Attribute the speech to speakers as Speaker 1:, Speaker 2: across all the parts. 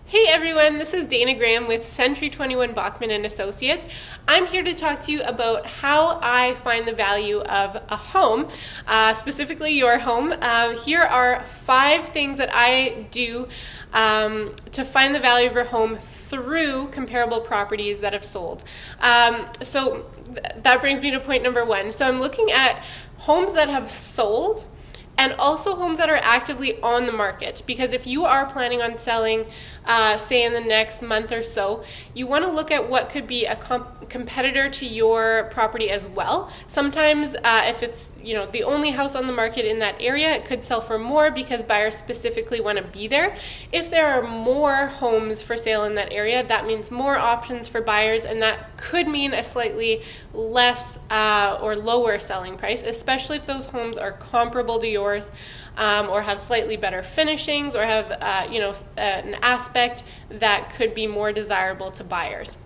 Speaker 1: Hey everyone, this is Dana Graham with Century 21 Bachman and Associates. I'm here to talk to you about how I find the value of a home, specifically your home. Here are 5 things that I do to find the value of your home through comparable properties that have sold. So that brings me to point number 1. So I'm looking at homes that have sold and also homes that are actively on the market, because if you are planning on selling, say in the next month or so, you want to look at what could be a competitor to your property as well. Sometimes if it's the only house on the market in that area, it could sell for more because buyers specifically want to be there. If there are more homes for sale in that area, that means more options for buyers, and that could mean a slightly less or lower selling price, especially if those homes are comparable to yours, or have slightly better finishings, or have an aspect that could be more desirable to buyers.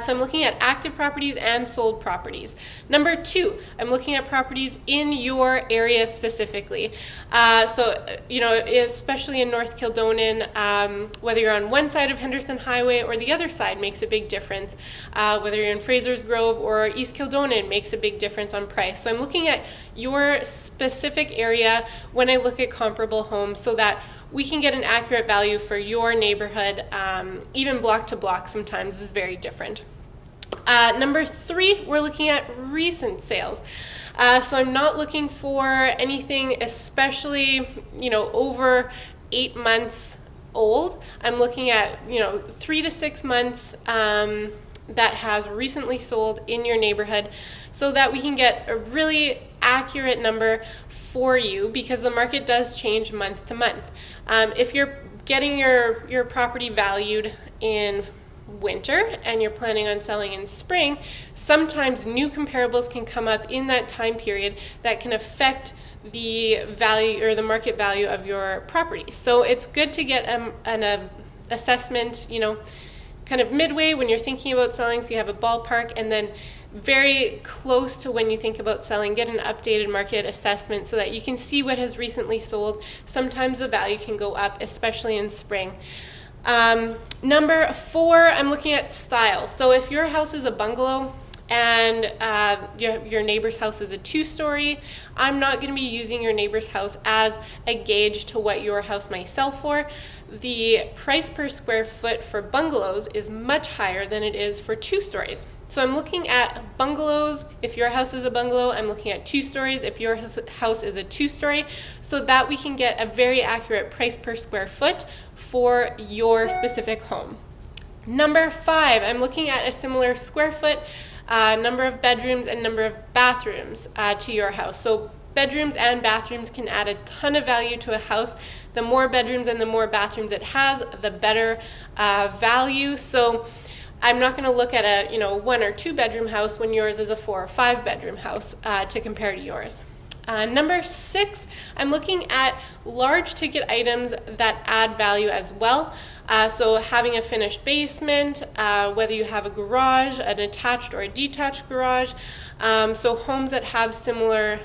Speaker 1: So I'm looking at active properties and sold properties. Number 2, I'm looking at properties in your area specifically. Especially in North Kildonan, whether you're on one side of Henderson Highway or the other side makes a big difference. Whether you're in Fraser's Grove or East Kildonan makes a big difference on price. So I'm looking at your specific area when I look at comparable homes so that we can get an accurate value for your neighborhood. Even block to block sometimes is very different. Number 3, we're looking at recent sales. So I'm not looking for anything especially, over 8 months old. I'm looking at, 3 to 6 months that has recently sold in your neighborhood, so that we can get a really accurate number for you, because the market does change month to month. If you're getting your property valued in winter and you're planning on selling in spring, sometimes new comparables can come up in that time period that can affect the value or the market value of your property. So it's good to get an assessment, kind of midway when you're thinking about selling, so you have a ballpark, and then very close to when you think about selling, get an updated market assessment so that you can see what has recently sold. Sometimes the value can go up, especially in spring. Number 4, I'm looking at style. So if your house is a bungalow and your neighbor's house is a 2-story, I'm not going to be using your neighbor's house as a gauge to what your house might sell for. The price per square foot for bungalows is much higher than it is for 2 stories. So I'm looking at bungalows. If your house is a bungalow, I'm looking at 2 stories. If your house is a 2-story, so that we can get a very accurate price per square foot for your specific home. Number 5, I'm looking at a similar square foot, number of bedrooms and number of bathrooms to your house. So bedrooms and bathrooms can add a ton of value to a house. The more bedrooms and the more bathrooms it has, the better value. So I'm not going to look at a 1 or 2 bedroom house when yours is a 4 or 5 bedroom house to compare to yours. Number 6, I'm looking at large ticket items that add value as well. So having a finished basement, whether you have a garage, an attached or a detached garage, so homes that have similar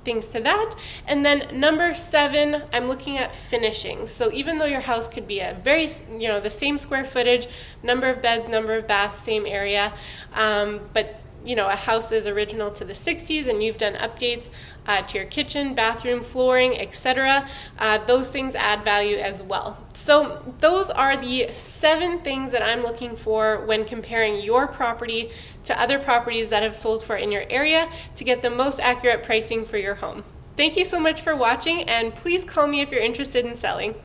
Speaker 1: things to that. And then number 7, I'm looking at finishing. So even though your house could be a very, the same square footage, number of beds, number of baths, same area, but a house is original to the 60s and you've done updates to your kitchen, bathroom, flooring, etc. Those things add value as well. So those are the 7 things that I'm looking for when comparing your property to other properties that have sold for in your area to get the most accurate pricing for your home. Thank you so much for watching, and please call me if you're interested in selling.